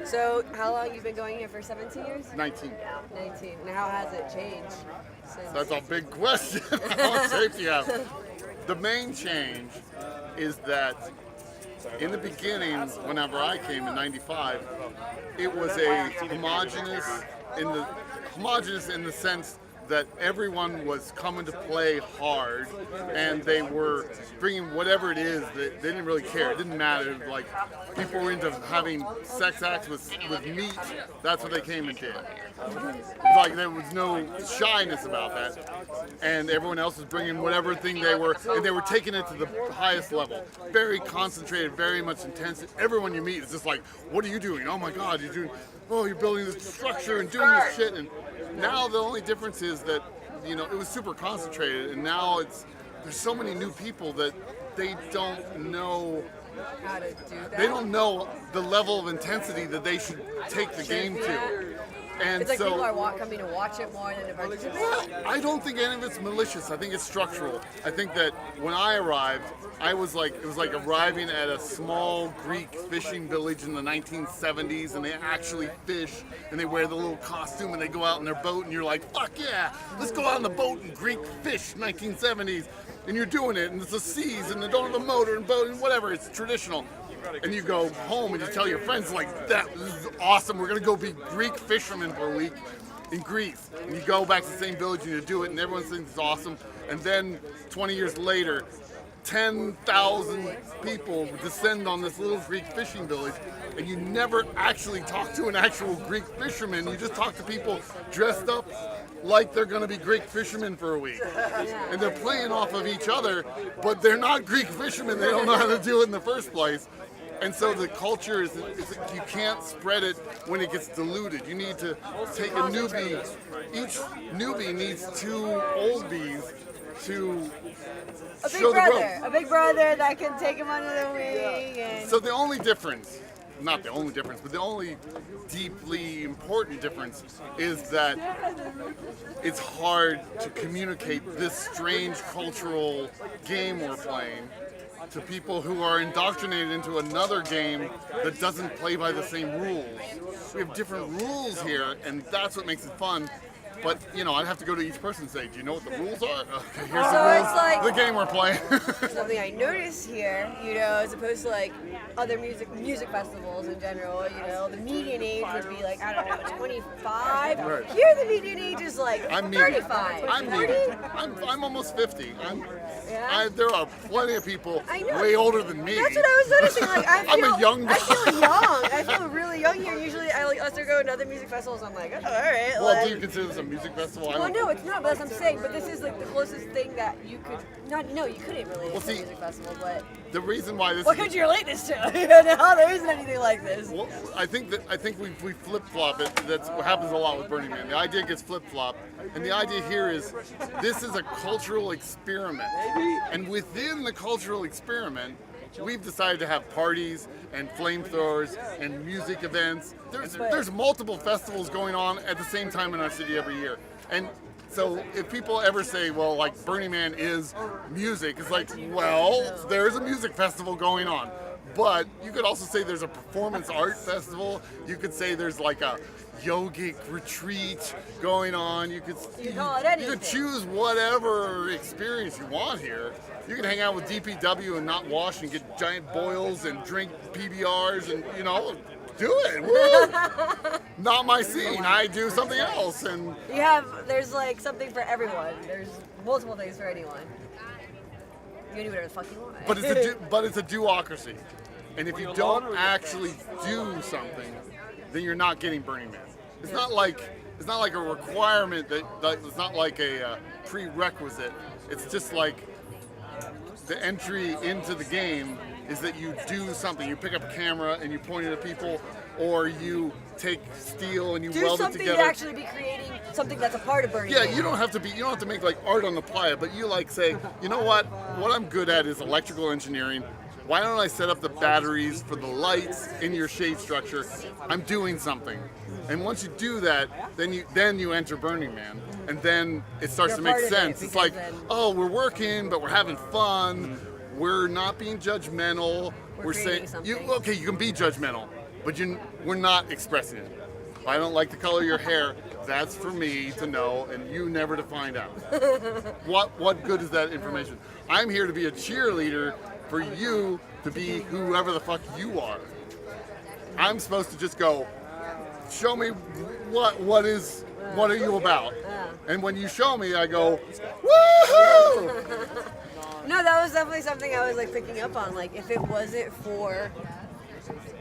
So how long you been going here for? 17 years? 19. 19. And how has it changed since? That's a big question. How much safety you have? The main change is that in the beginning, whenever I came in '95, it was a homogenous in the sense that everyone was coming to play hard, and they were bringing whatever it is that they didn't really care. It didn't matter. Like, people were into having sex acts with meat. That's what they came and did. It's like there was no shyness about that, and everyone else was bringing whatever thing they were, and they were taking it to the highest level. Very concentrated, very much intense. Everyone you meet is just like, "What are you doing? Oh my God, you're building this structure and doing this shit." And now the only difference is that, it was super concentrated, and now there's so many new people that they don't know How to do that? they don't know the level of intensity that they should take the game to. And It's like so, people are coming to watch it more than to participate. well, I don't think any of it's malicious. I think it's structural. I think that when I arrived, it was like arriving at a small Greek fishing village in the 1970s, and they actually fish, and they wear the little costume, and they go out in their boat, and you're like, fuck yeah, let's go out on the boat and Greek fish, 1970s. And you're doing it, and it's the seas, and they don't have a motor and boat, and whatever, it's traditional. And you go home and you tell your friends, like, this is awesome, we're gonna go be Greek fishermen for a week in Greece. And you go back to the same village and you do it, and everyone thinks it's awesome. And then 20 years later, 10,000 people descend on this little Greek fishing village, and you never actually talk to an actual Greek fisherman. You just talk to people dressed up like they're going to be Greek fishermen for a week. And they're playing off of each other, but they're not Greek fishermen. They don't know how to do it in the first place. And so the culture is you can't spread it when it gets diluted. You need to take a newbie. Each newbie needs two oldies to show the ropes. A big brother that can take him under the wing. And So the only difference, not the only difference, but the only deeply important difference is that it's hard to communicate this strange cultural game we're playing to people who are indoctrinated into another game that doesn't play by the same rules. We have different rules here, and that's what makes it fun. But, I'd have to go to each person and say, do you know what the rules are? Okay, here's the So rules. it's like- The game we're playing. something I noticed here, as opposed to like other music festivals in general, the median age would be like, I don't know, 25. Right. Here the median age is like I'm 35. I'm 40? medium. I'm almost 50. Yeah? There are plenty of people I know. way older than me. That's what I was noticing. Like, I'm a young guy. I feel young. I feel really young here. Usually, I also go to other music festivals. I'm like, oh, all right. Well, like, do you consider this a music festival? well, no, it's not. But that's what I'm saying. But this is like the closest thing that you could. No, you couldn't relate Well, to a see, music festival. But The reason why this what is, could you relate this to? No, there isn't anything like this. well, I think we flip flop it. That's what happens a lot with Burning Man. The idea gets flip flopped, and the idea here is this is a cultural experiment, and within the cultural experiment, we've decided to have parties and flamethrowers and music events. There's multiple festivals going on at the same time in our city every year, and so if people ever say, well, like Burning Man is music, it's like, well, there's a music festival going on. But you could also say there's a performance art festival. You could say there's like a yogic retreat going on. You could call it anything. You could choose whatever experience you want here. You can hang out with DPW and not wash and get giant boils and drink PBRs and do it. Woo! Not my scene. I do something else. And There's like something for everyone. There's multiple things for anyone. You can do whatever the fuck you want. but it's a duocracy. And if you don't actually do something, then you're not getting Burning Man. It's not like a requirement it's not like a prerequisite. It's just like the entry into the game is that you do something. You pick up a camera and you point it at people, or you take steel and you do weld it something together. to actually be creating something that's a part of Burning Man. You don't have to make like art on the playa, but you like say, you know what I'm good at is electrical engineering. Why don't I set up the batteries for the lights in your shade structure? I'm doing something. And once you do that, then you enter Burning Man. And then it starts to make sense. It's like, we're working, but we're having fun. We're not being judgmental. We're saying you can be judgmental, but we're not expressing it. If I don't like the color of your hair, that's for me to know and you never to find out. What good is that information? I'm here to be a cheerleader for you to be whoever the fuck you are. I'm supposed to just go, show me what are you about? And when you show me, I go, woohoo! No, that was definitely something I was like picking up on. Like, if it wasn't for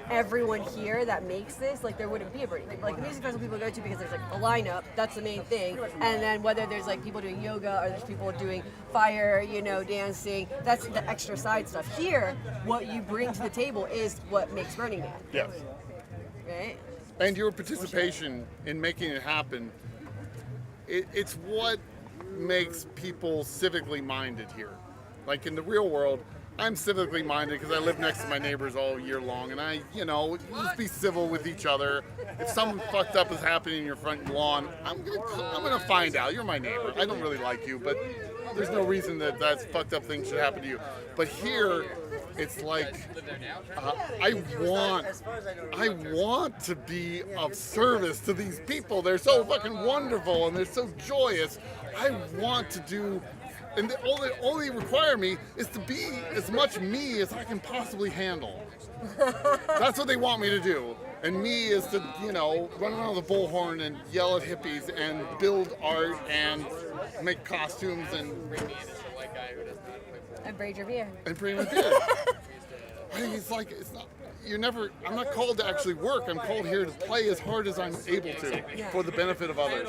everyone here that makes this, like, there wouldn't be a break. Like the music festival people go to because there's like a lineup, that's the main thing. And then whether there's like people doing yoga or there's people doing fire, dancing, that's the extra side stuff. Here, what you bring to the table is what makes Burning Man. Yes. Right? And your participation in making it happen, it's what makes people civically minded here. Like in the real world, I'm civically minded because I live next to my neighbors all year long, and I, just be civil with each other. If something fucked up is happening in your front lawn, I'm gonna find out. You're my neighbor. I don't really like you, but there's no reason that fucked up thing should happen to you. But here, it's like I want to be of service to these people. They're so fucking wonderful and they're so joyous. I want to do. And all they require me is to be as much me as I can possibly handle. That's what they want me to do. And me is to, run around with a bullhorn and yell at hippies and build art and make costumes and braid your beard. And braid my beard. I mean, I'm not called to actually work. I'm called here to play as hard as I'm able to for the benefit of others.